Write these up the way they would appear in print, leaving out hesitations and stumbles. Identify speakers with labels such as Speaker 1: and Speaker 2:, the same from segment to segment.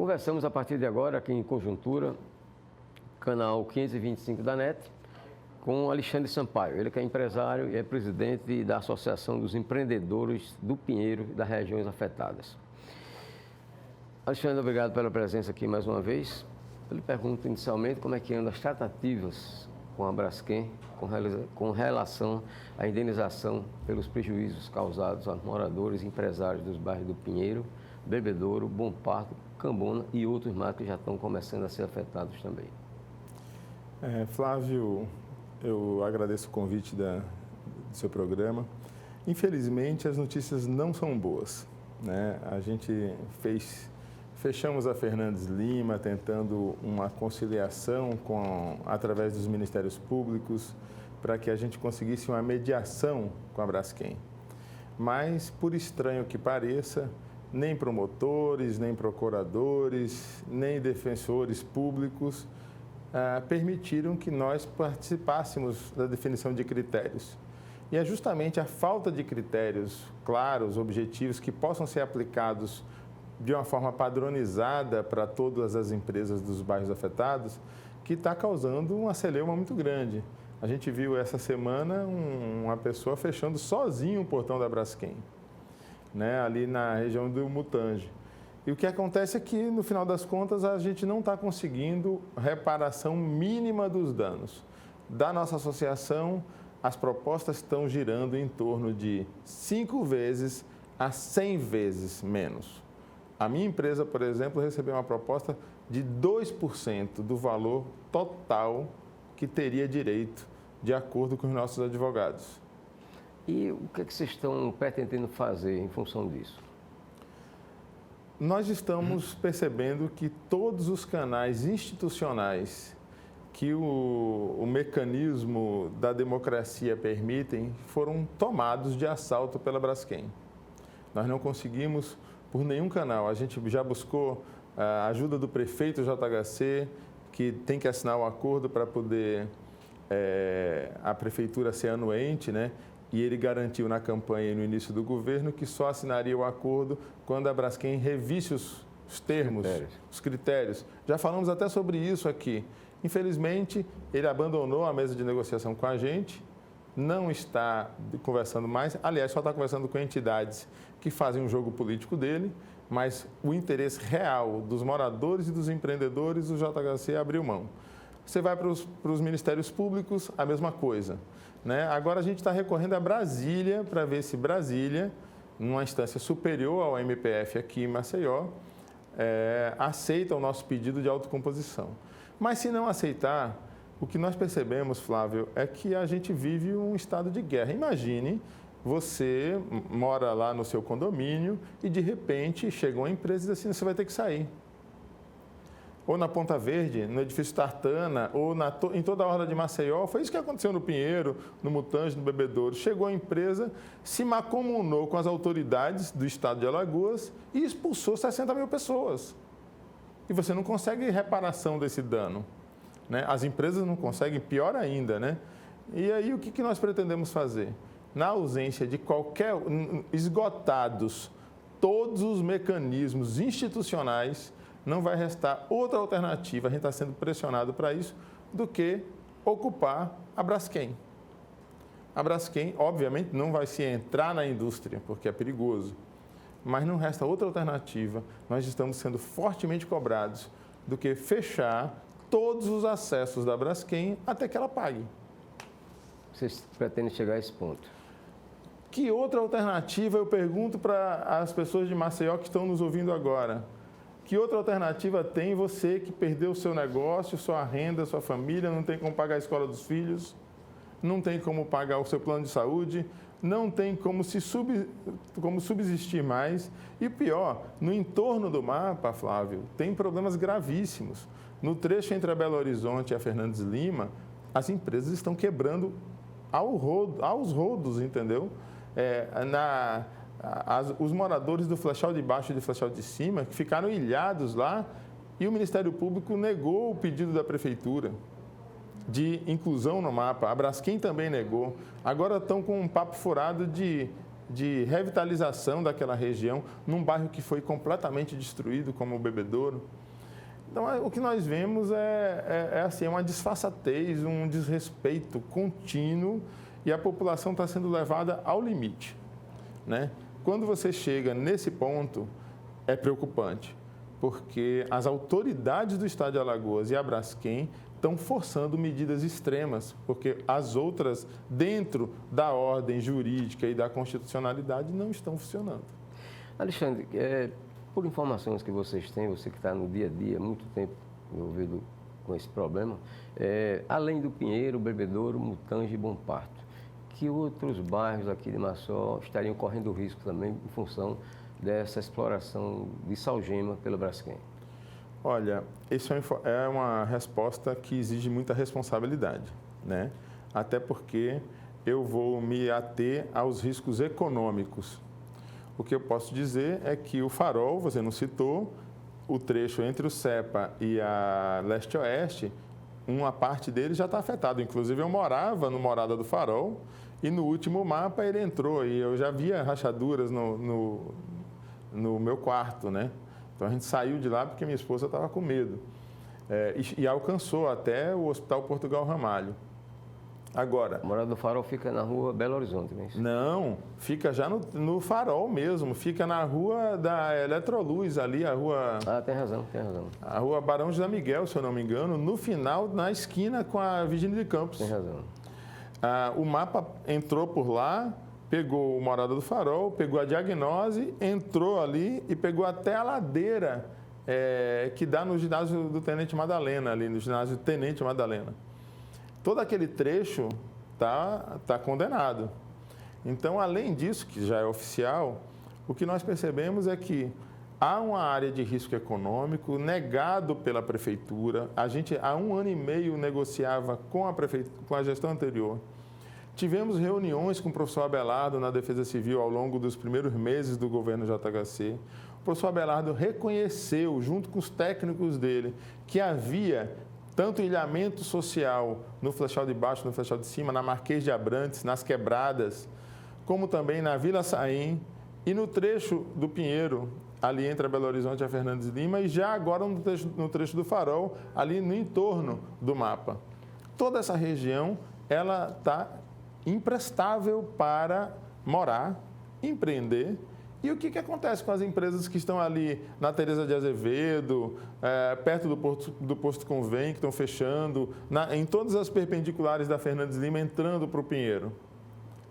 Speaker 1: conversamos a partir de agora, aqui em Conjuntura, canal 525 da NET, com Alexandre Sampaio. Ele que é empresário e é presidente da Associação dos Empreendedores do Pinheiro e das regiões afetadas. Alexandre, obrigado pela presença aqui mais uma vez. Eu lhe pergunto inicialmente como é que andam as tratativas com a Braskem com relação à indenização pelos prejuízos causados aos moradores e empresários dos bairros do Pinheiro, Bebedouro, Bom Parto, Cambona e outros mais que já estão começando a ser afetados também.
Speaker 2: Flávio, eu agradeço o convite do seu programa. Infelizmente, as notícias não são boas, né? A gente fechamos a Fernandes Lima tentando uma conciliação através dos Ministérios Públicos para que a gente conseguisse uma mediação com a Braskem. Mas, por estranho que pareça, nem promotores, nem procuradores, nem defensores públicos permitiram que nós participássemos da definição de critérios. E é justamente a falta de critérios claros, objetivos, que possam ser aplicados de uma forma padronizada para todas as empresas dos bairros afetados, que está causando uma celeuma muito grande. A gente viu essa semana uma pessoa fechando sozinho o portão da Braskem, né, ali na região do Mutange. E o que acontece é que, no final das contas, a gente não está conseguindo reparação mínima dos danos. Da nossa associação, as propostas estão girando em torno de 5 vezes a 100 vezes menos. A minha empresa, por exemplo, recebeu uma proposta de 2% do valor total que teria direito, de acordo com os nossos advogados.
Speaker 1: E o que é que vocês estão pretendendo fazer em função disso?
Speaker 2: Nós estamos percebendo que todos os canais institucionais que o mecanismo da democracia permitem foram tomados de assalto pela Braskem. Nós não conseguimos por nenhum canal. A gente já buscou a ajuda do prefeito JHC, que tem que assinar o acordo para poder a prefeitura ser anuente, né? E ele garantiu na campanha e no início do governo que só assinaria o acordo quando a Braskem revisse os termos, os critérios. Já falamos até sobre isso aqui. Infelizmente, ele abandonou a mesa de negociação com a gente, não está conversando mais, aliás, só está conversando com entidades que fazem um jogo político dele, mas o interesse real dos moradores e dos empreendedores, o JHC abriu mão. Você vai para os ministérios públicos, a mesma coisa, né? Agora a gente está recorrendo a Brasília para ver se Brasília, numa instância superior ao MPF aqui em Maceió, aceita o nosso pedido de autocomposição. Mas se não aceitar, o que nós percebemos, Flávio, é que a gente vive um estado de guerra. Imagine, você mora lá no seu condomínio e de repente chega uma empresa e diz assim, você vai ter que sair. Ou na Ponta Verde, no edifício Tartana, ou em toda a orla de Maceió. Foi isso que aconteceu no Pinheiro, no Mutange, no Bebedouro. Chegou a empresa, se macomunou com as autoridades do estado de Alagoas e expulsou 60 mil pessoas. E você não consegue reparação desse dano, né? As empresas não conseguem, pior ainda, né? E aí o que nós pretendemos fazer? Na ausência de esgotados todos os mecanismos institucionais, não vai restar outra alternativa, a gente está sendo pressionado para isso, do que ocupar a Braskem. A Braskem, obviamente, não vai se entrar na indústria, porque é perigoso, mas não resta outra alternativa. Nós estamos sendo fortemente cobrados do que fechar todos os acessos da Braskem até que ela pague.
Speaker 1: Vocês pretendem chegar a esse ponto?
Speaker 2: Que outra alternativa, eu pergunto para as pessoas de Maceió que estão nos ouvindo agora, que outra alternativa tem você que perdeu o seu negócio, sua renda, sua família, não tem como pagar a escola dos filhos, não tem como pagar o seu plano de saúde, não tem como subsistir mais. E pior, no entorno do mapa, Flávio, tem problemas gravíssimos. No trecho entre a Belo Horizonte e a Fernandes Lima, as empresas estão quebrando aos rodos, entendeu? Os moradores do Flechal de Baixo e do Flechal de Cima, que ficaram ilhados lá, e o Ministério Público negou o pedido da Prefeitura de inclusão no mapa. A Braskem também negou. Agora estão com um papo furado de de revitalização daquela região, num bairro que foi completamente destruído, como o Bebedouro. Então, o que nós vemos assim, uma disfarçatez, um desrespeito contínuo e a população está sendo levada ao limite, né? Quando você chega nesse ponto, é preocupante, porque as autoridades do Estado de Alagoas e a Braskem estão forçando medidas extremas, porque as outras, dentro da ordem jurídica e da constitucionalidade, não estão funcionando.
Speaker 1: Alexandre, por informações que vocês têm, você que está no dia a dia, muito tempo envolvido com esse problema, além do Pinheiro, Bebedouro, Mutange e Bom Parto, que outros bairros aqui de Maceió estariam correndo risco também em função dessa exploração de salgema pela Braskem?
Speaker 2: Olha, isso é uma resposta que exige muita responsabilidade, né? Até porque eu vou me ater aos riscos econômicos. O que eu posso dizer é que o Farol, você não citou, o trecho entre o Cepa e a Leste-Oeste, uma parte dele já está afetada. Inclusive, eu morava no Morada do Farol e no último mapa ele entrou e eu já via rachaduras no meu quarto, né? Então, a gente saiu de lá porque minha esposa estava com medo. E alcançou até o Hospital Portugal Ramalho. Agora...
Speaker 1: A Morada do Farol fica na rua Belo Horizonte, não é isso?
Speaker 2: Não, fica já no Farol mesmo. Fica na rua da Eletroluz, ali, a rua...
Speaker 1: Ah, tem razão, tem razão.
Speaker 2: A rua Barão José Miguel, se eu não me engano, no final, na esquina com a Virgínia de Campos.
Speaker 1: Tem razão.
Speaker 2: O mapa entrou por lá, pegou o Morada do Farol, pegou a diagnose, entrou ali e pegou até a ladeira que dá no ginásio do Tenente Madalena, ali no ginásio do Tenente Madalena. Todo aquele trecho tá condenado. Então, além disso, que já é oficial, o que nós percebemos é que há uma área de risco econômico negado pela Prefeitura. A gente, há 1 ano e meio, negociava com a gestão anterior. Tivemos reuniões com o professor Abelardo na Defesa Civil ao longo dos primeiros meses do governo JHC. O professor Abelardo reconheceu, junto com os técnicos dele, que havia tanto ilhamento social no Flechal de Baixo, no Flechal de Cima, na Marquês de Abrantes, nas Quebradas, como também na Vila Saim e no trecho do Pinheiro, ali entre a Belo Horizonte e a Fernandes Lima, e já agora no trecho do Farol, ali no entorno do mapa. Toda essa região, ela está imprestável para morar, empreender. E o que acontece com as empresas que estão ali na Teresa de Azevedo, perto do Posto Convém, que estão fechando, em todas as perpendiculares da Fernandes Lima, entrando para o Pinheiro?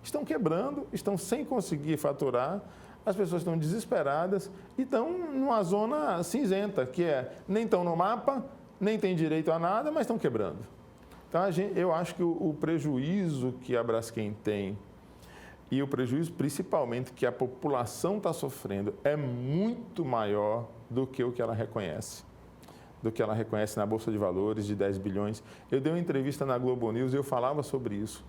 Speaker 2: Estão quebrando, estão sem conseguir faturar, as pessoas estão desesperadas e estão numa zona cinzenta, que nem estão no mapa, nem têm direito a nada, mas estão quebrando. Então, eu acho que o prejuízo que a Braskem tem e o prejuízo, principalmente, que a população está sofrendo é muito maior do que o que ela reconhece. Do que ela reconhece na Bolsa de Valores de 10 bilhões. Eu dei uma entrevista na Globo News e eu falava sobre isso.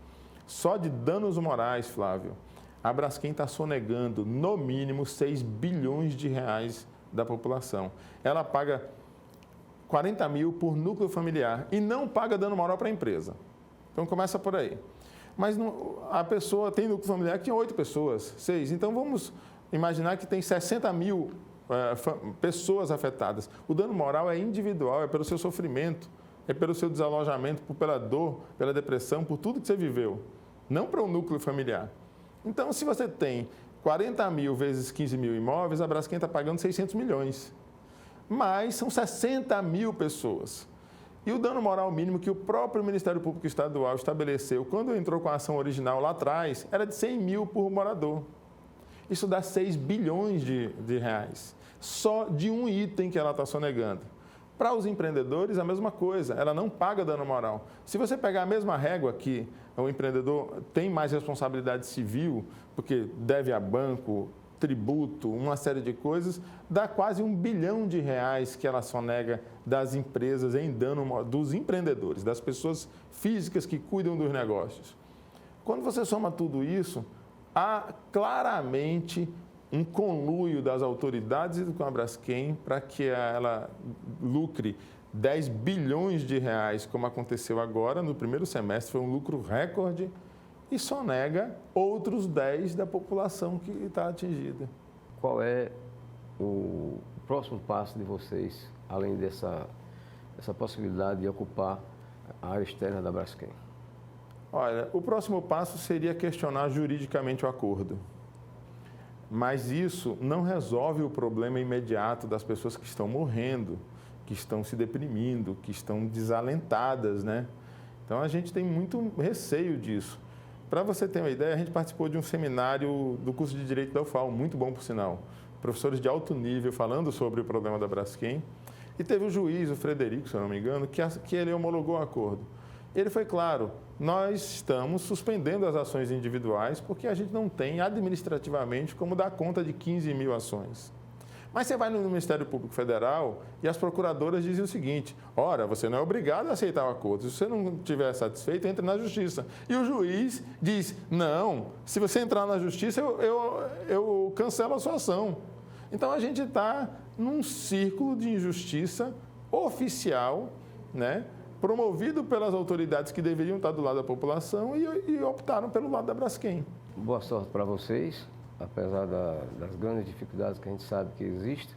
Speaker 2: Só de danos morais, Flávio, a Braskem está sonegando, no mínimo, 6 bilhões de reais da população. Ela paga 40 mil por núcleo familiar e não paga dano moral para a empresa. Então, começa por aí. Mas a pessoa tem núcleo familiar que tinha 8 pessoas, 6. Então, vamos imaginar que tem 60 mil pessoas afetadas. O dano moral é individual, é pelo seu sofrimento, é pelo seu desalojamento, pela dor, pela depressão, por tudo que você viveu, não para o núcleo familiar. Então, se você tem 40 mil vezes 15 mil imóveis, a Braskem está pagando 600 milhões. Mas são 60 mil pessoas. E o dano moral mínimo que o próprio Ministério Público Estadual estabeleceu quando entrou com a ação original lá atrás era de 100 mil por morador. Isso dá 6 bilhões de reais, só de um item que ela está sonegando. Para os empreendedores, a mesma coisa, ela não paga dano moral. Se você pegar a mesma régua que o empreendedor tem mais responsabilidade civil, porque deve a banco, tributo, uma série de coisas, dá quase 1 bilhão de reais que ela sonega das empresas em dano dos empreendedores, das pessoas físicas que cuidam dos negócios. Quando você soma tudo isso, há claramente um conluio das autoridades com a Braskem para que ela lucre 10 bilhões de reais, como aconteceu agora no primeiro semestre, foi um lucro recorde e sonega outros 10 da população que está atingida.
Speaker 1: Qual é o próximo passo de vocês, além dessa possibilidade de ocupar a área externa da Braskem?
Speaker 2: Olha, o próximo passo seria questionar juridicamente o acordo. Mas isso não resolve o problema imediato das pessoas que estão morrendo, que estão se deprimindo, que estão desalentadas, né? Então, a gente tem muito receio disso. Para você ter uma ideia, a gente participou de um seminário do curso de Direito da UFAL, muito bom por sinal. Professores de alto nível falando sobre o problema da Braskem. E teve o juiz, o Frederico, se eu não me engano, que ele homologou o acordo. Ele foi claro, nós estamos suspendendo as ações individuais porque a gente não tem administrativamente como dar conta de 15 mil ações. Mas você vai no Ministério Público Federal e as procuradoras dizem o seguinte: ora, você não é obrigado a aceitar o acordo. Se você não estiver satisfeito, entre na Justiça. E o juiz diz: não, se você entrar na Justiça, eu cancelo a sua ação. Então, a gente está num círculo de injustiça oficial, né, promovido pelas autoridades que deveriam estar do lado da população e optaram pelo lado da Braskem.
Speaker 1: Boa sorte para vocês, apesar das grandes dificuldades que a gente sabe que existem.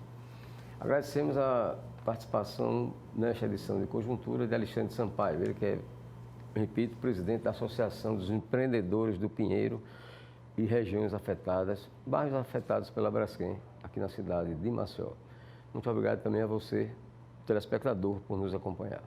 Speaker 1: Agradecemos a participação nesta edição de Conjuntura de Alexandre Sampaio, ele que é, repito, presidente da Associação dos Empreendedores do Pinheiro e regiões afetadas, bairros afetados pela Braskem, aqui na cidade de Maceió. Muito obrigado também a você, telespectador, por nos acompanhar.